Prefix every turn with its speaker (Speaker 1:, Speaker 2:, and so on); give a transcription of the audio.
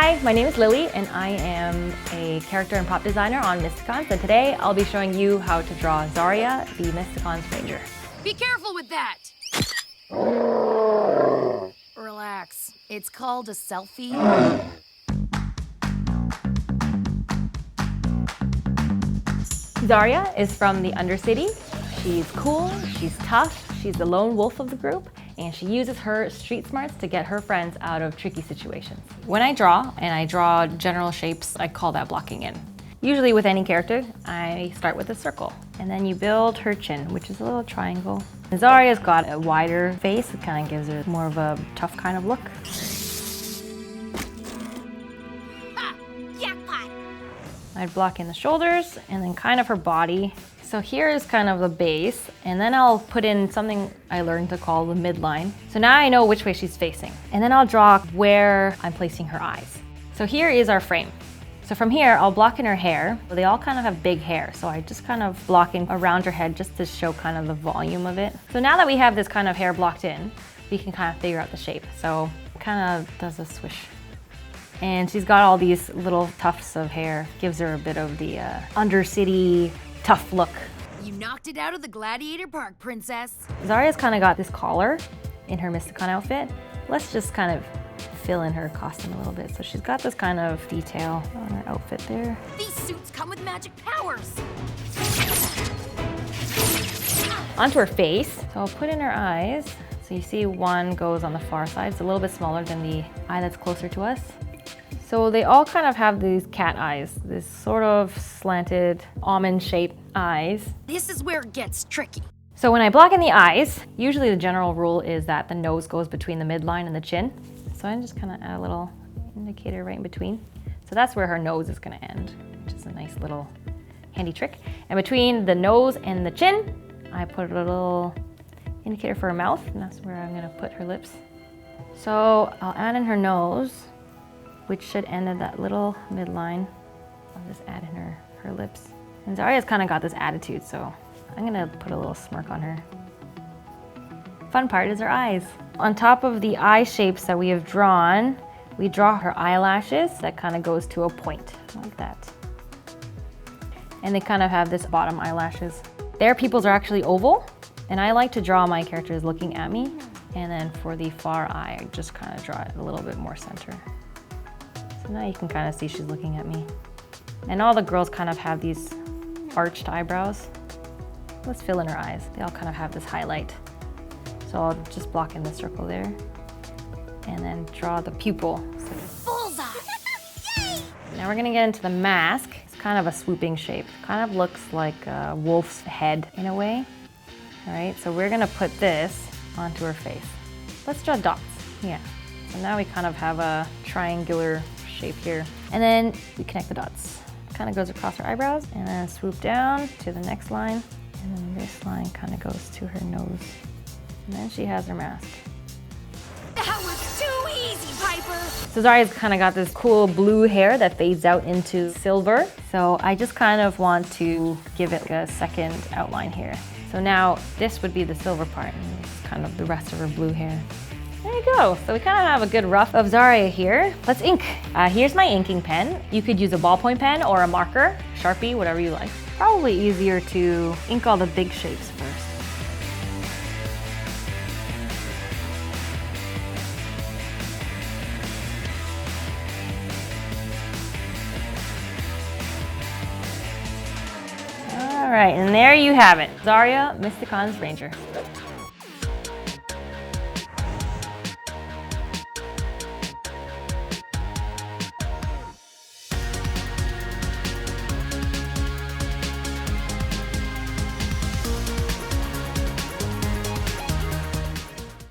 Speaker 1: Hi, my name is Lily and I am a character and prop designer on Mysticons, and today I'll be showing you how to draw Zarya, the Mysticons Ranger.
Speaker 2: Be careful with that! Relax. It's called a selfie.
Speaker 1: Zarya is from the Undercity. She's cool, she's tough, she's the lone wolf of the group, and she uses her street smarts to get her friends out of tricky situations. When I draw, and I draw general shapes, I call that blocking in. Usually with any character, I start with a circle, and then you build her chin, which is a little triangle. And Zarya's got a wider face, it kind of gives her more of a tough kind of look.
Speaker 2: Jackpot!
Speaker 1: I'd block in the shoulders, and then kind of her body. So here is kind of the base, and then I'll put in something I learned to call the midline. So now I know which way she's facing. And then I'll draw where I'm placing her eyes. So here is our frame. So from here, I'll block in her hair. They all kind of have big hair, so I just kind of block in around her head just to show kind of the volume of it. So now that we have this kind of hair blocked in, we can kind of figure out the shape. So it kind of does a swish. And she's got all these little tufts of hair. Gives her a bit of the Undercity tough look.
Speaker 2: You knocked it out of the Gladiator Park, princess.
Speaker 1: Zarya's kind of got this collar in her Mysticon outfit. Let's just kind of fill in her costume a little bit. So she's got this kind of detail on her outfit there.
Speaker 2: These suits come with magic powers.
Speaker 1: Onto her face. So I'll put in her eyes. So you see one goes on the far side. It's a little bit smaller than the eye that's closer to us. So they all kind of have these cat eyes, this sort of slanted almond-shaped eyes.
Speaker 2: This is where it gets tricky.
Speaker 1: So when I block in the eyes, usually the general rule is that the nose goes between the midline and the chin. So I just kind of add a little indicator right in between. So that's where her nose is going to end, which is a nice little handy trick. And between the nose and the chin, I put a little indicator for her mouth, and that's where I'm going to put her lips. So I'll add in her nose, which should end at that little midline. I'll just add in her lips. And Zarya's kind of got this attitude, so I'm gonna put a little smirk on her. Fun part is her eyes. On top of the eye shapes that we have drawn, we draw her eyelashes that kind of goes to a point, like that. And they kind of have this bottom eyelashes. Their pupils are actually oval, and I like to draw my characters looking at me. And then for the far eye, I just kind of draw it a little bit more center. So now you can kind of see she's looking at me. And all the girls kind of have these arched eyebrows. Let's fill in her eyes. They all kind of have this highlight. So I'll just block in the circle there. And then draw the pupil.
Speaker 2: Bullseye! Yay!
Speaker 1: Now we're gonna get into the mask. It's kind of a swooping shape. Kind of looks like a wolf's head in a way. All right, so we're gonna put this onto her face. Let's draw dots, yeah. So now we kind of have a triangular shape here. And then we connect the dots. Kind of goes across her eyebrows and then swoop down to the next line. And then this line kind of goes to her nose. And then she has her mask.
Speaker 2: That was too easy, Piper!
Speaker 1: So Zarya's kind of got this cool blue hair that fades out into silver. So I just kind of want to give it a second outline here. So now this would be the silver part and this is kind of the rest of her blue hair. There you go. So we kind of have a good rough of Zarya here. Let's ink. Here's my inking pen. You could use a ballpoint pen or a marker, Sharpie, whatever you like. Probably easier to ink all the big shapes first. All right, and there you have it. Zarya, Mysticons Ranger.